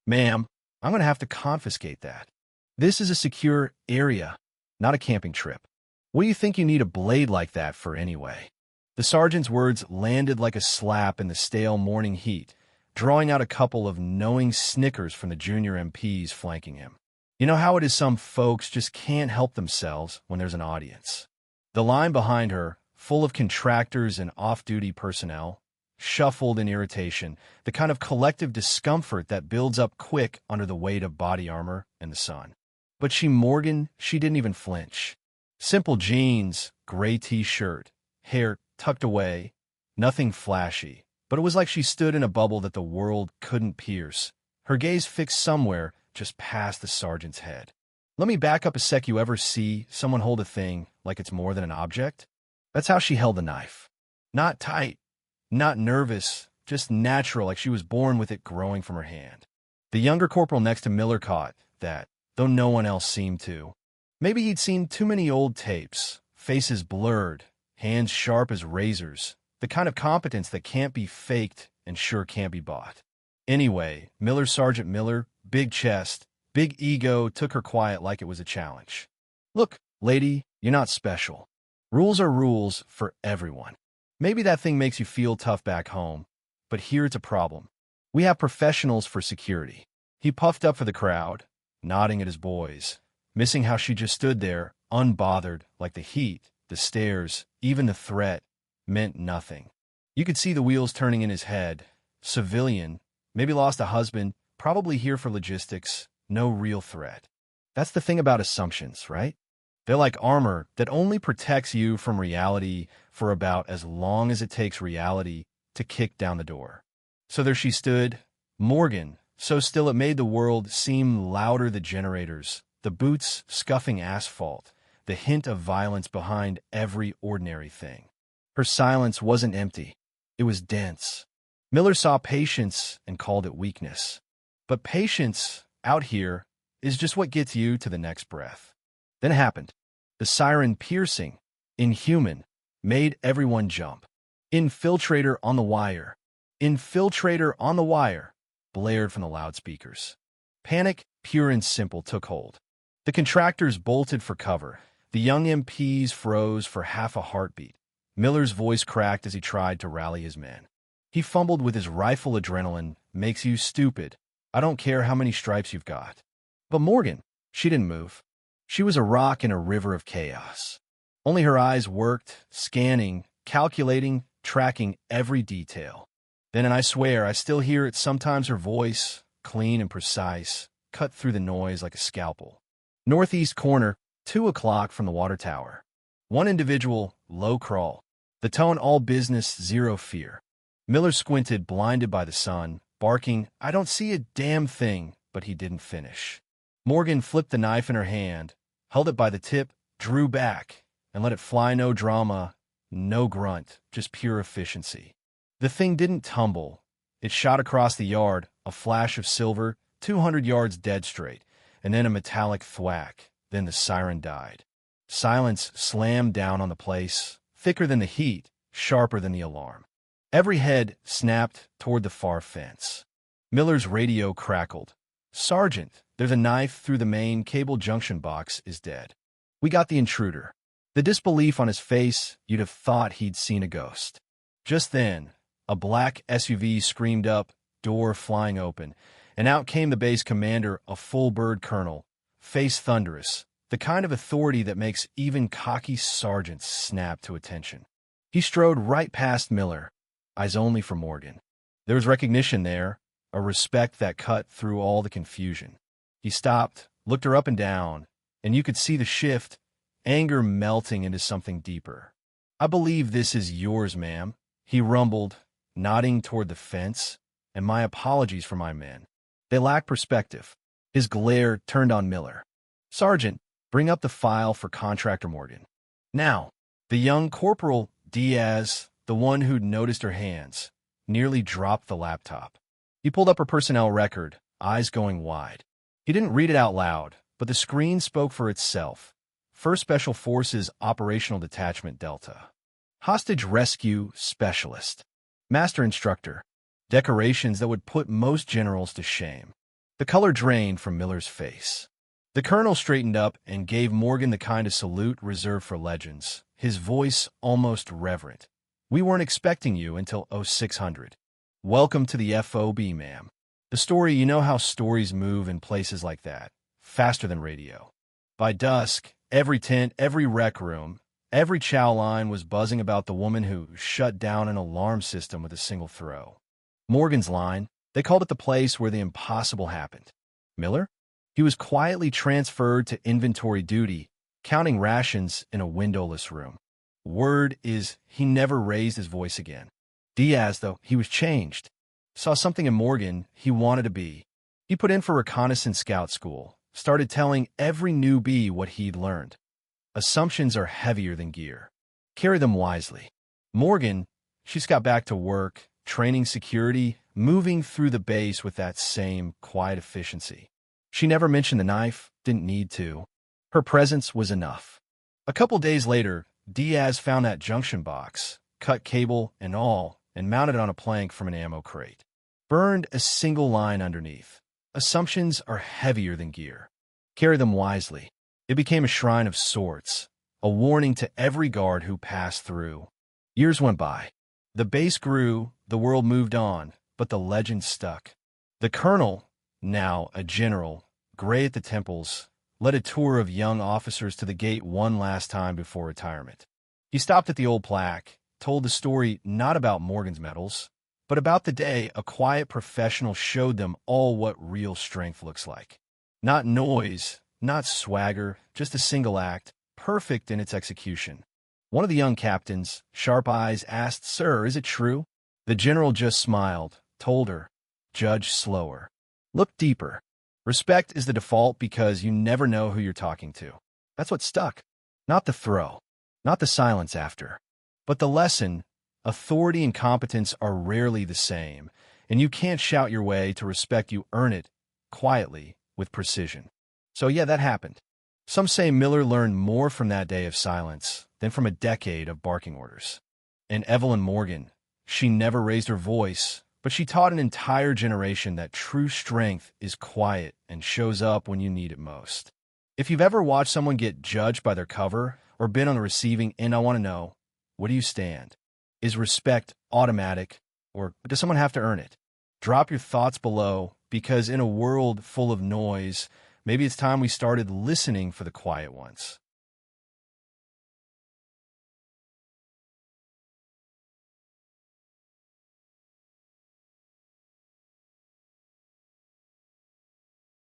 Ma'am, I'm going to have to confiscate that. This is a secure area, not a camping trip. What do you think you need a blade like that for anyway? The sergeant's words landed like a slap in the stale morning heat, drawing out a couple of knowing snickers from the junior MPs flanking him. You know how it is some folks just can't help themselves when there's an audience. The line behind her, full of contractors and off-duty personnel, shuffled in irritation, the kind of collective discomfort that builds up quick under the weight of body armor and the sun. But she didn't even flinch. Simple jeans, gray t-shirt, hair tucked away, nothing flashy, but it was like she stood in a bubble that the world couldn't pierce, her gaze fixed somewhere just past the sergeant's head. Let me back up a sec. You ever see someone hold a thing like it's more than an object? That's how she held the knife. Not tight, not nervous, just natural, like she was born with it growing from her hand. The younger corporal next to Miller caught that, though no one else seemed to. Maybe he'd seen too many old tapes, faces blurred, hands sharp as razors, the kind of competence that can't be faked and sure can't be bought. Anyway, Sergeant Miller, big chest, big ego, took her quiet like it was a challenge. Look, lady, you're not special. Rules are rules for everyone. Maybe that thing makes you feel tough back home, but here's a problem. We have professionals for security. He puffed up for the crowd, nodding at his boys, missing how she just stood there, unbothered, like the heat, the stares, even the threat, meant nothing. You could see the wheels turning in his head. Civilian, maybe lost a husband, probably here for logistics, no real threat. That's the thing about assumptions, right? They're like armor that only protects you from reality for about as long as it takes reality to kick down the door. So there she stood, Morgan, so still it made the world seem louder. The generators, the boots scuffing asphalt, the hint of violence behind every ordinary thing. Her silence wasn't empty. It was dense. Miller saw patience and called it weakness. But patience, out here, is just what gets you to the next breath. Then it happened. The siren, piercing, inhuman, made everyone jump. Infiltrator on the wire. Infiltrator on the wire, blared from the loudspeakers. Panic, pure and simple, took hold. The contractors bolted for cover. The young MPs froze for half a heartbeat. Miller's voice cracked as he tried to rally his men. He fumbled with his rifle. Adrenaline makes you stupid. I don't care how many stripes you've got. But Morgan, she didn't move. She was a rock in a river of chaos. Only her eyes worked, scanning, calculating, tracking every detail. Then, and I swear, I still hear it sometimes, her voice, clean and precise, cut through the noise like a scalpel. Northeast corner, 2 o'clock from the water tower. One individual, low crawl. The tone all business, zero fear. Miller squinted, blinded by the sun, barking, I don't see a damn thing, but he didn't finish. Morgan flipped the knife in her hand, held it by the tip, drew back, and let it fly. No drama, no grunt, just pure efficiency. The thing didn't tumble. It shot across the yard, a flash of silver, 200 yards dead straight, and then a metallic thwack. Then the siren died. Silence slammed down on the place, thicker than the heat, sharper than the alarm. Every head snapped toward the far fence. Miller's radio crackled. Sergeant, there's a knife through the main cable junction box, is dead. We got the intruder. The disbelief on his face, you'd have thought he'd seen a ghost. Just then, a black SUV screamed up, door flying open, and out came the base commander, a full-bird colonel, face thunderous, the kind of authority that makes even cocky sergeants snap to attention. He strode right past Miller, eyes only for Morgan. There was recognition there, a respect that cut through all the confusion. He stopped, looked her up and down, and you could see the shift, anger melting into something deeper. I believe this is yours, ma'am, he rumbled, nodding toward the fence, and my apologies for my men. They lack perspective. His glare turned on Miller. Sergeant, bring up the file for Contractor Morgan. Now, the young Corporal Diaz, the one who'd noticed her hands, nearly dropped the laptop. He pulled up her personnel record, eyes going wide. He didn't read it out loud, but the screen spoke for itself. 1st Special Forces Operational Detachment Delta. Hostage Rescue Specialist. Master Instructor. Decorations that would put most generals to shame. The color drained from Miller's face. The colonel straightened up and gave Morgan the kind of salute reserved for legends, his voice almost reverent. "We weren't expecting you until 0600. Welcome to the FOB, ma'am." The story, you know how stories move in places like that, faster than radio. By dusk, every tent, every rec room, every chow line was buzzing about the woman who shut down an alarm system with a single throw. Morgan's line, they called it the place where the impossible happened. Miller? He was quietly transferred to inventory duty, counting rations in a windowless room. Word is, he never raised his voice again. Diaz, though, he was changed. Saw something in Morgan he wanted to be. He put in for reconnaissance scout school, started telling every newbie what he'd learned. Assumptions are heavier than gear. Carry them wisely. Morgan, she's got back to work, training security, moving through the base with that same quiet efficiency. She never mentioned the knife, didn't need to. Her presence was enough. A couple days later, Diaz found that junction box, cut cable and all, and mounted on a plank from an ammo crate. Burned a single line underneath. Assumptions are heavier than gear. Carry them wisely. It became a shrine of sorts, a warning to every guard who passed through. Years went by. The base grew, the world moved on, but the legend stuck. The colonel, now a general, gray at the temples, led a tour of young officers to the gate one last time before retirement. He stopped at the old plaque, told the story not about Morgan's medals, but about the day a quiet professional showed them all what real strength looks like. Not noise, not swagger, just a single act, perfect in its execution. One of the young captains, sharp eyes, asked, "Sir, is it true?" The general just smiled, told her, "Judge slower. Look deeper. Respect is the default because you never know who you're talking to." That's what stuck. Not the throw, not the silence after, but the lesson. Authority and competence are rarely the same, and you can't shout your way to respect. You earn it, quietly, with precision. So yeah, that happened. Some say Miller learned more from that day of silence than from a decade of barking orders. And Evelyn Morgan, she never raised her voice, but she taught an entire generation that true strength is quiet and shows up when you need it most. If you've ever watched someone get judged by their cover or been on the receiving end, I want to know, where do you stand? Is respect automatic, or does someone have to earn it? Drop your thoughts below, because in a world full of noise, maybe it's time we started listening for the quiet ones.